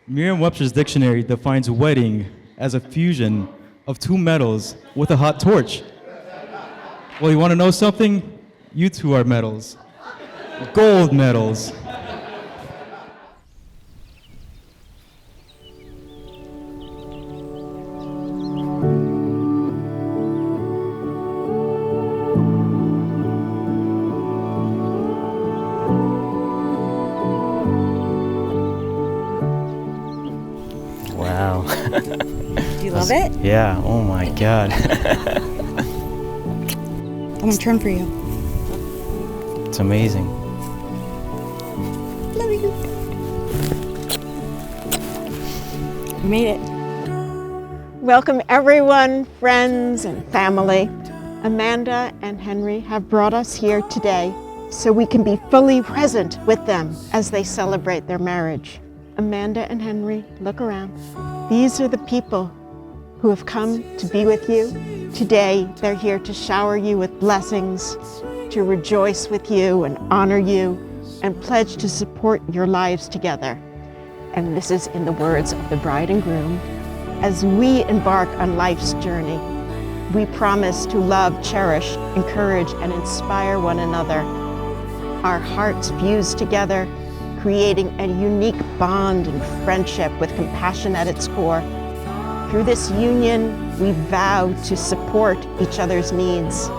Merriam-Webster's dictionary defines wedding as a fusion of two metals with a hot torch. Well, you want to know something? You two are metals. Gold medals. Wow. Do you love it? Yeah, oh my God. I'm gonna turn for you. It's amazing. Love you. We made it. Welcome everyone, friends and family. Amanda and Henri have brought us here today so we can be fully present with them as they celebrate their marriage. Amanda and Henri, look around. These are the people who have come to be with you. Today, they're here to shower you with blessings, to rejoice with you and honor you, and pledge to support your lives together. And this is in the words of the bride and groom. As we embark on life's journey, we promise to love, cherish, encourage, and inspire one another. Our hearts fuse together, creating a unique bond and friendship with compassion at its core. Through this union, we vow to support each other's needs.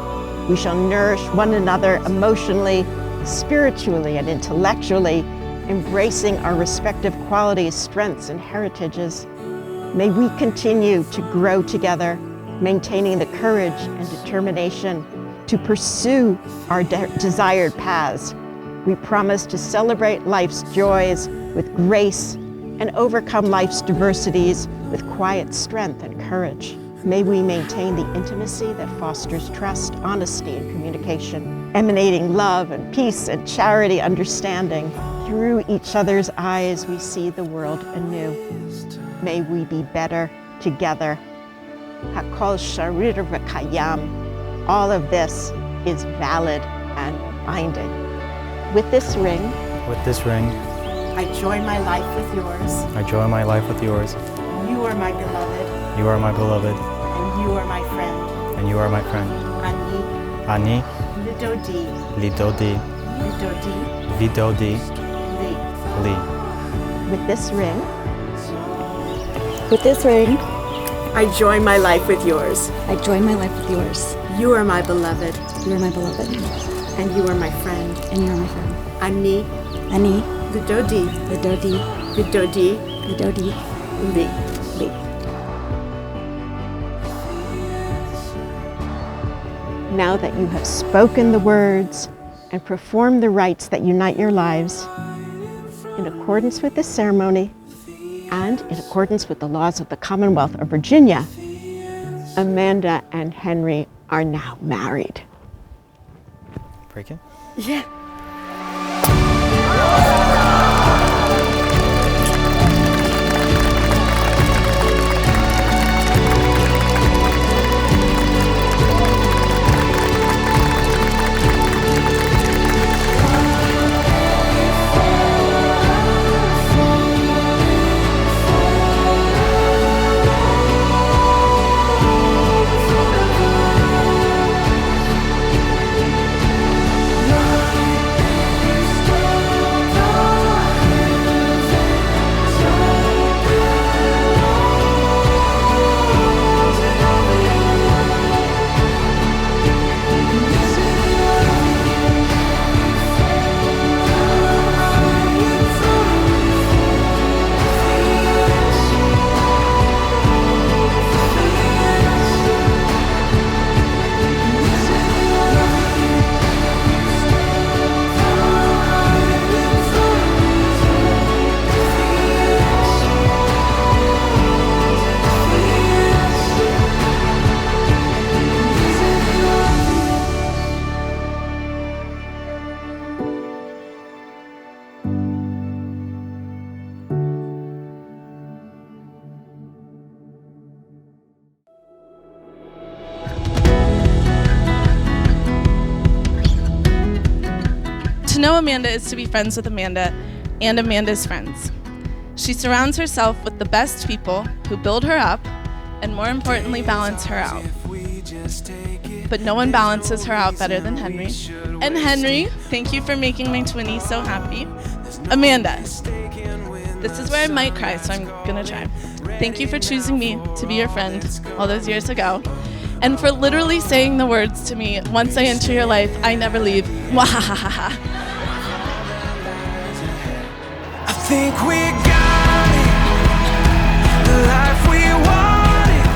We shall nourish one another emotionally, spiritually, and intellectually, embracing our respective qualities, strengths, and heritages. May we continue to grow together, maintaining the courage and determination to pursue our desired paths. We promise to celebrate life's joys with grace and overcome life's diversities with quiet strength and courage. May we maintain the intimacy that fosters trust, honesty, and communication, emanating love and peace and charity, understanding. Through each other's eyes, we see the world anew. May we be better together. Hakol sharir v'kayam. All of this is valid and binding. With this ring, I join my life with yours. I join my life with yours. You are my beloved, You are my beloved, and you are my friend. and you are my friend. Ani, Ani, lidodi, lidodi, lidodi, vidodi, li. li. With this ring, I join my life with yours. I join my life with yours. You are my beloved, You are my beloved, and you are my friend. and you are my friend. Ani, Ani, lidodi, lidodi, vidodi, lidodi, li. li. now that you have spoken the words and performed the rites that unite your lives, in accordance with this ceremony and in accordance with the laws of the Commonwealth of Virginia, Amanda and Henri are now married. Break it? Yeah. To know Amanda is to be friends with Amanda and Amanda's friends. She surrounds herself with the best people who build her up and, more importantly, balance her out. But no one balances her out better than Henri. And Henri, thank you for making my twinnie so happy. Amanda, this is where I might cry, so I'm gonna try. Thank you for choosing me to be your friend all those years ago, and for literally saying the words to me, once I enter your life, I never leave. Wahahaha. I think we got it, the life we wanted.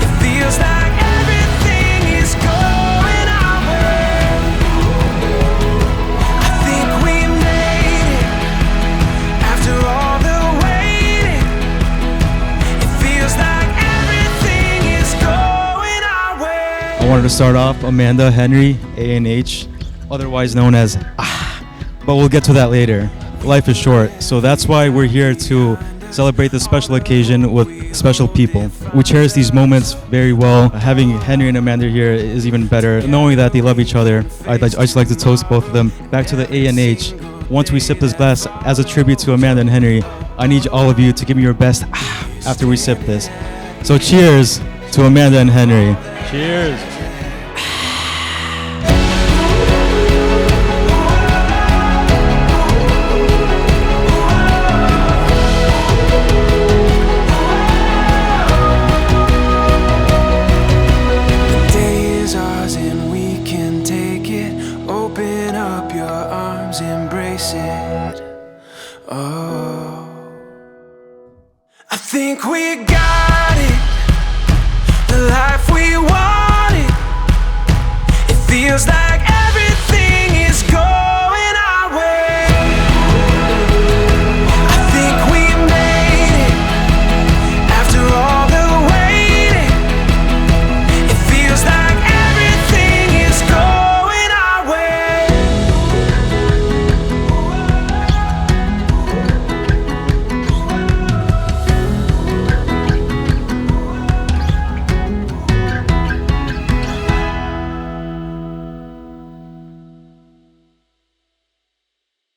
It feels like everything is going our way. I think we made it after all the waiting. It feels like everything is going our way. I wanted to start off Amanda, Henri, A&H, otherwise known as but we'll get to that later. Life is short, so that's why we're here to celebrate this special occasion with special people. We cherish these moments very well. Having Henri and Amanda here is even better. Knowing that they love each other, I just like to toast both of them. Back to the A&H. Once we sip this glass as a tribute to Amanda and Henri, I need all of you to give me your best after we sip this. So cheers to Amanda and Henri. Cheers. I think we got it, the life we wanted. It feels like